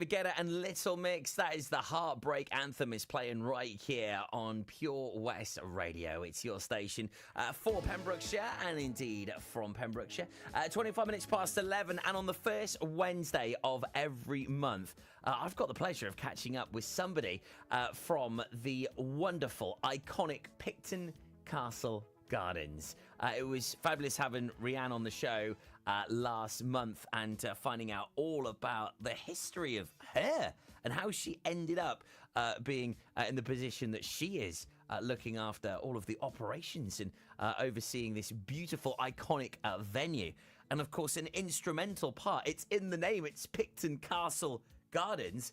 Forget It and Little Mix. That is the Heartbreak Anthem is playing right here on Pure West Radio. It's your station for Pembrokeshire and indeed from Pembrokeshire. 25 minutes past 11 and on the first Wednesday of every month, I've got the pleasure of catching up with somebody from the wonderful, iconic Picton Castle Gardens. It was fabulous having Rianne on the show last month and finding out all about the history of her and how she ended up being in the position that she is, looking after all of the operations and overseeing this beautiful, iconic venue. And of course, an instrumental part. It's in the name. It's Picton Castle Gardens.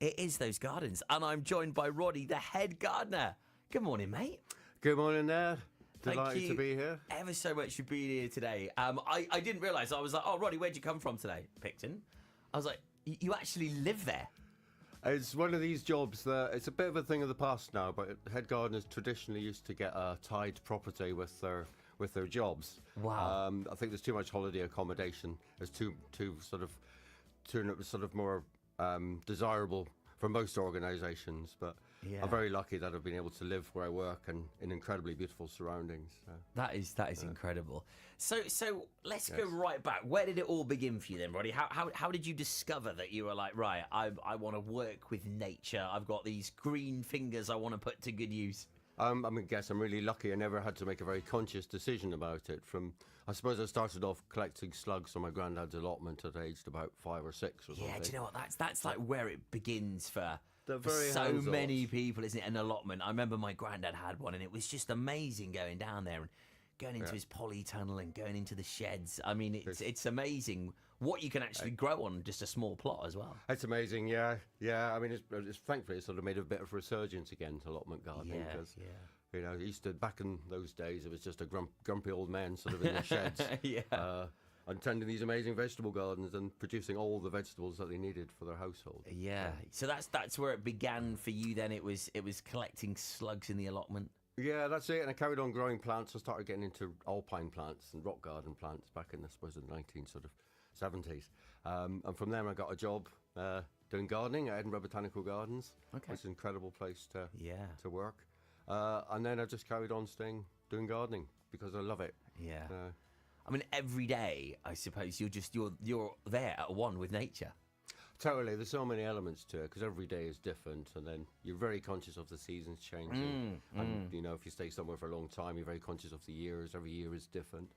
It is those gardens. And I'm joined by Roddy, the head gardener. Good morning, mate. Good morning there. Delighted Thank you to be here. Ever so much for being here today. I didn't realise. I was like, oh, Roddy, where'd you come from today? Picton. I was like, you actually live there? It's one of these jobs that it's a bit of a thing of the past now, but head gardeners traditionally used to get a tied property with their jobs. Wow. I think there's too much holiday accommodation. There's too sort of more desirable for most organisations, but Yeah. I'm very lucky that I've been able to live where I work and in incredibly beautiful surroundings. So. That is incredible. So let's go right back. Where did it all begin for you then, Roddy? How did you discover that you were like, right, I want to work with nature. I've got these green fingers I want to put to good use. I guess I'm really lucky. I never had to make a very conscious decision about it. I suppose I started off collecting slugs on my granddad's allotment at aged about 5 or 6 or something. Yeah, do you know what? That's like where it begins for They're very so hands-off. many people, isn't it? An allotment. I remember my granddad had one, and it was just amazing going down there and going into his polytunnel and going into the sheds. I mean, it's amazing what you can actually grow on just a small plot as well. It's amazing, yeah. I mean, it's thankfully it's sort of made a bit of a resurgence again to allotment gardening because you know, back in those days, it was just a grumpy old man sort of in the sheds. And tending these amazing vegetable gardens and producing all the vegetables that they needed for their household. Yeah. So that's where it began for you then. It was collecting slugs in the allotment. Yeah, that's it. And I carried on growing plants. I started getting into alpine plants and rock garden plants back in, I suppose, the 1970s. And from there, I got a job doing gardening at Edinburgh Botanical Gardens. Okay. It's an incredible place to work. And then I just carried on doing gardening because I love it. Yeah. I mean, every day, I suppose you're there at one with nature. Totally. There's so many elements to it because every day is different, and then you're very conscious of the seasons changing. And you know, if you stay somewhere for a long time, you're very conscious of the years. Every year is different.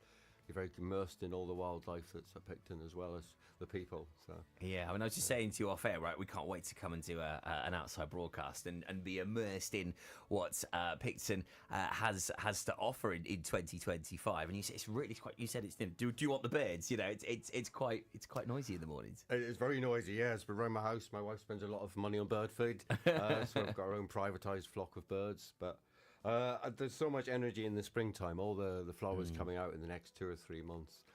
You're very immersed in all the wildlife that's at Picton as well as the people. So yeah, I mean, I was just saying to you off air, right? We can't wait to come and do an outside broadcast and be immersed in what Picton has to offer in 2025. And you said it's really quite. You said it's. Do you want the birds? You know, it's quite noisy in the mornings. It's very noisy. Yes, but around my house, my wife spends a lot of money on bird food, so we've got our own privatised flock of birds, but. There's so much energy in the springtime, all the flowers coming out in the next 2 or 3 months.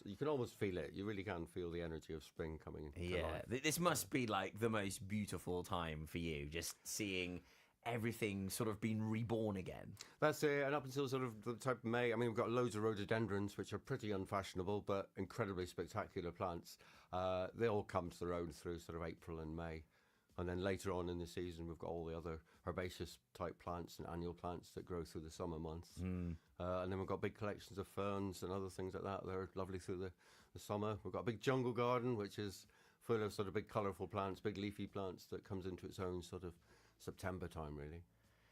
You can almost feel it. You really can feel the energy of spring coming into life. This must be like the most beautiful time for you, just seeing everything sort of being reborn again. That's it, and up until sort of the type of May, I mean, we've got loads of rhododendrons, which are pretty unfashionable, but incredibly spectacular plants. They all come to their own through sort of April and May. And then later on in the season, we've got all the other herbaceous type plants and annual plants that grow through the summer months. And then we've got big collections of ferns and other things like that. They're lovely through the summer. We've got a big jungle garden, which is full of sort of big colourful plants, big leafy plants that comes into its own sort of September time, really.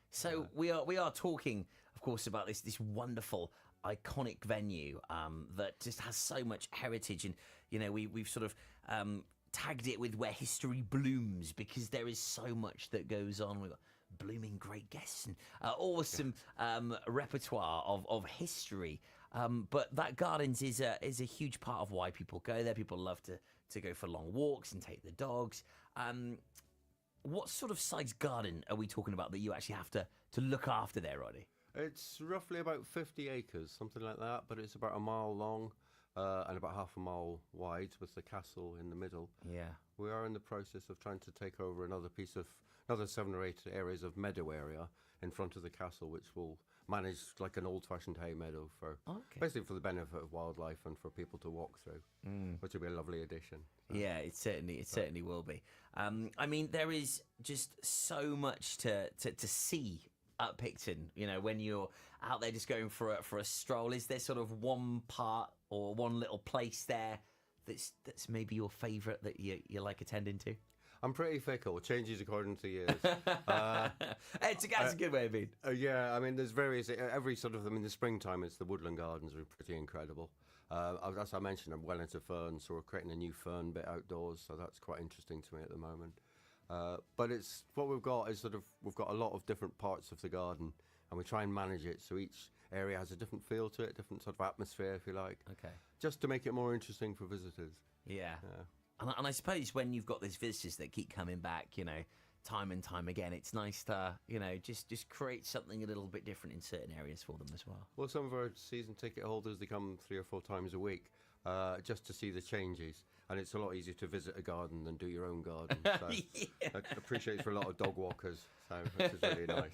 So we are talking, of course, about this wonderful, iconic venue that just has so much heritage. And, you know, we've sort of... tagged it with where history blooms because there is so much that goes on. We've got blooming great guests and awesome repertoire of history. But that gardens is a huge part of why people go there. People love to go for long walks and take the dogs. What sort of size garden are we talking about that you actually have to look after there, Roddy? It's roughly about 50 acres, something like that, but it's about a mile long. and about half a mile wide with the castle in the middle. Yeah. We are in the process of trying to take over another 7 or 8 areas of meadow area in front of the castle, which will manage like an old-fashioned hay meadow for basically for the benefit of wildlife and for people to walk through, which will be a lovely addition. Yeah, it certainly will be. I mean, there is just so much to see at Picton. You know, when you're out there just going for a stroll, is there sort of one part or one little place there that's maybe your favourite that you like attending to? I'm pretty fickle. It changes according to the years. That's a good way of being. Yeah, I mean, there's various, every sort of, I mean, the springtime, it's the woodland gardens are pretty incredible. As I mentioned, I'm well into ferns, so we're creating a new fern bit outdoors, so that's quite interesting to me at the moment. But it's, what we've got is we've got a lot of different parts of the garden, and we try and manage it so each area has a different feel to it, different sort of atmosphere, if you like. Okay. Just to make it more interesting for visitors. Yeah. And I suppose when you've got these visitors that keep coming back, you know, time and time again, it's nice to, you know, just create something a little bit different in certain areas for them as well. Well, some of our season ticket holders, they come 3 or 4 times a week just to see the changes. And it's a lot easier to visit a garden than do your own garden. So I appreciate for a lot of dog walkers, which is really nice.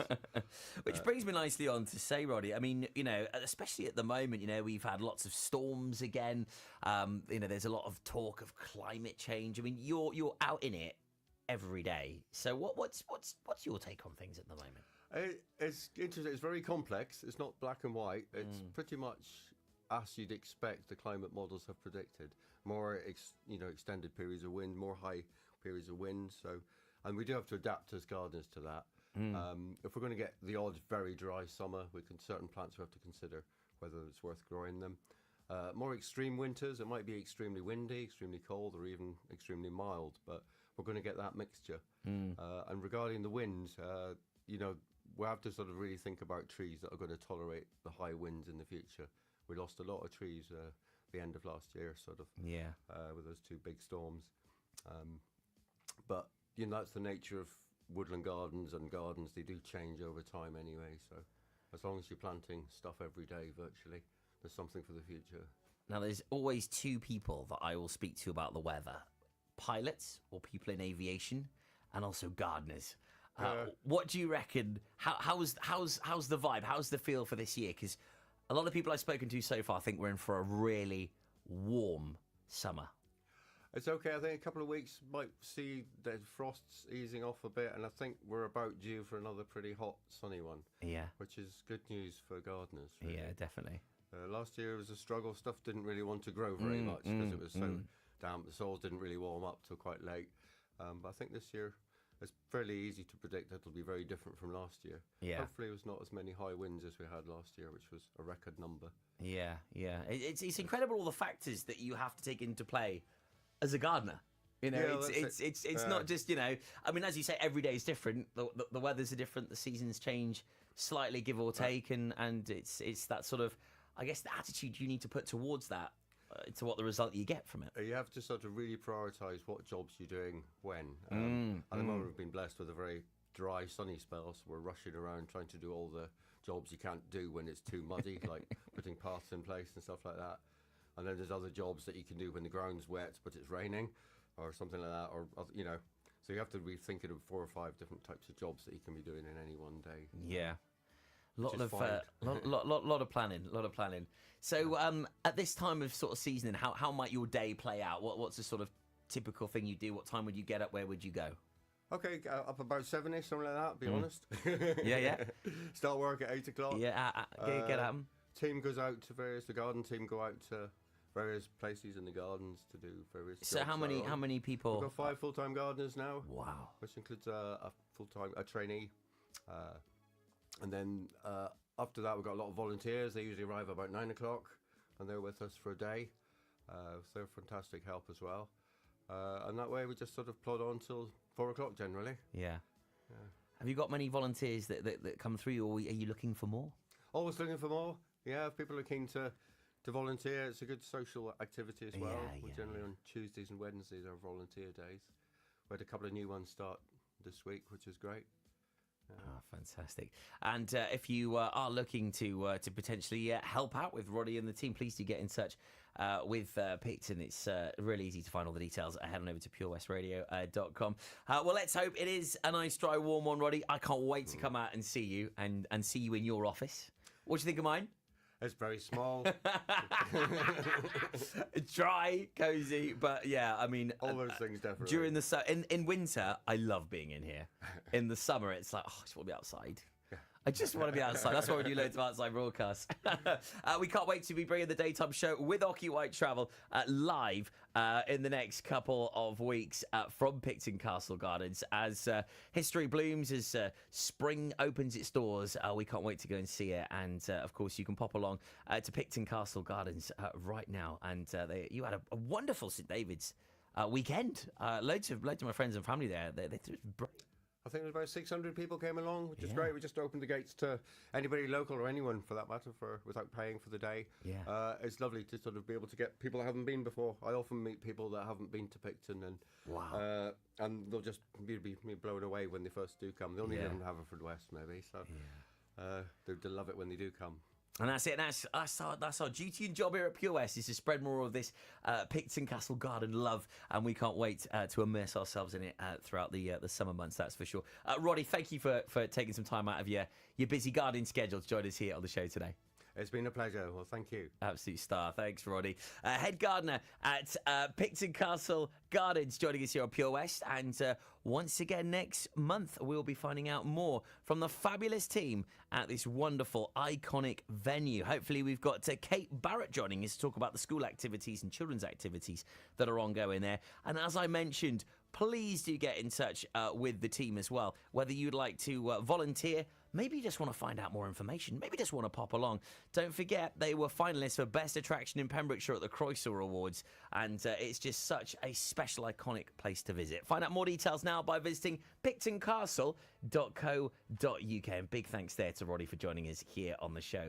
Which brings me nicely on to say, Roddy, I mean, you know, especially at the moment, you know, we've had lots of storms again. You know, there's a lot of talk of climate change. I mean, you're out in it every day. So what's your take on things at the moment? It's interesting. It's very complex. It's not black and white. It's pretty much as you'd expect the climate models have predicted. More extended periods of wind, more high periods of wind. So, and we do have to adapt as gardeners to that. If we're going to get the odd very dry summer, certain plants we have to consider whether it's worth growing them. More extreme winters, it might be extremely windy, extremely cold, or even extremely mild. But we're going to get that mixture. And regarding the winds, you know, we have to sort of really think about trees that are going to tolerate the high winds in the future. We lost a lot of trees the end of last year, sort of, with those 2 big storms. But, you know, that's the nature of woodland gardens and gardens. They do change over time anyway, so as long as you're planting stuff every day, virtually, there's something for the future. Now, there's always 2 people that I will speak to about the weather. Pilots, or people in aviation, and also gardeners. What do you reckon? How's the vibe? How's the feel for this year? Because a lot of people I've spoken to so far think we're in for a really warm summer. It's okay. I think a couple of weeks might see the frosts easing off a bit, and I think we're about due for another pretty hot, sunny one. Yeah. Which is good news for gardeners. Really. Yeah, definitely. Last year was a struggle. Stuff didn't really want to grow very much because it was so damp. The soils didn't really warm up till quite late. But I think this year it's fairly easy to predict that it'll be very different from last year. Yeah. Hopefully it was not as many high winds as we had last year, which was a record number. Yeah. It's incredible all the factors that you have to take into play as a gardener. You know, it's not just, you know, I mean, as you say, every day is different. The weathers are different. The seasons change slightly, give or take. And it's that sort of, I guess, the attitude you need to put towards that to what the result you get from it. You have to sort of really prioritise what jobs you're doing when. At the moment, we've been blessed with a very dry, sunny spell, so we're rushing around trying to do all the jobs you can't do when it's too muddy, like putting paths in place and stuff like that. And then there's other jobs that you can do when the ground's wet but it's raining, or something like that, or, you know. So you have to be thinking of 4 or 5 different types of jobs that you can be doing in any one day. Yeah. Lot of planning. So at this time of sort of seasoning, how might your day play out? What's the sort of typical thing you do? What time would you get up? Where would you go? Okay, up about 7ish, something like that, be honest. Yeah. Start work at 8 o'clock. Yeah, get at 'em. Team goes out to the garden team go out to various places in the gardens to do various jobs. So how many people? We've got 5 full-time gardeners now. Wow. Which includes a trainee. And then after that, we've got a lot of volunteers. They usually arrive about 9 o'clock, and they're with us for a day. So they're fantastic help as well. And that way, we just sort of plod on till 4 o'clock generally. Yeah. Have you got many volunteers that come through, or are you looking for more? Always looking for more. Yeah, if people are keen to volunteer, it's a good social activity as well. We're generally on Tuesdays and Wednesdays are volunteer days. We had a couple of new ones start this week, which is great. Oh, fantastic. And if you are looking to potentially help out with Roddy and the team, please do get in touch with Picton. It's really easy to find all the details. Head on over to purewestradio.com. Well, let's hope it is a nice, dry, warm one, Roddy. I can't wait to come out and see you and see you in your office. What do you think of mine? It's very small. Dry, cozy, but yeah, I mean, all those things definitely. During the in winter, I love being in here. In the summer, it's like, oh, I just want to be outside. I just want to be outside. That's why we do loads of outside broadcasts. We can't wait to be bringing the daytime show with Ocky White Travel live in the next couple of weeks from Picton Castle Gardens. As history blooms, as spring opens its doors, we can't wait to go and see it. And, of course, you can pop along to Picton Castle Gardens right now. And you had a wonderful St. David's weekend. Loads of my friends and family there. They I think there's about 600 people came along, which is great. We just opened the gates to anybody local or anyone, for that matter, without paying for the day. Yeah. It's lovely to sort of be able to get people that haven't been before. I often meet people that haven't been to Picton, and they'll just be blown away when they first do come. They only live in Haverfordwest, maybe, so they'll love it when they do come. And that's it. That's our duty and job here at Pure West, is to spread more of this Picton Castle Garden love, and we can't wait to immerse ourselves in it throughout the summer months. That's for sure. Roddy, thank you for taking some time out of your busy gardening schedule to join us here on the show today. It's been a pleasure. Well, thank you. Absolute star. Thanks, Roddy. Head gardener at Picton Castle Gardens, joining us here on Pure West. And once again, next month, we'll be finding out more from the fabulous team at this wonderful, iconic venue. Hopefully, we've got Kate Barrett joining us to talk about the school activities and children's activities that are ongoing there. And as I mentioned, please do get in touch with the team as well, whether you'd like to volunteer. Maybe you just want to find out more information. Maybe just want to pop along. Don't forget, they were finalists for Best Attraction in Pembrokeshire at the Croeso Awards. And it's just such a special, iconic place to visit. Find out more details now by visiting pictoncastle.co.uk. And big thanks there to Roddy for joining us here on the show.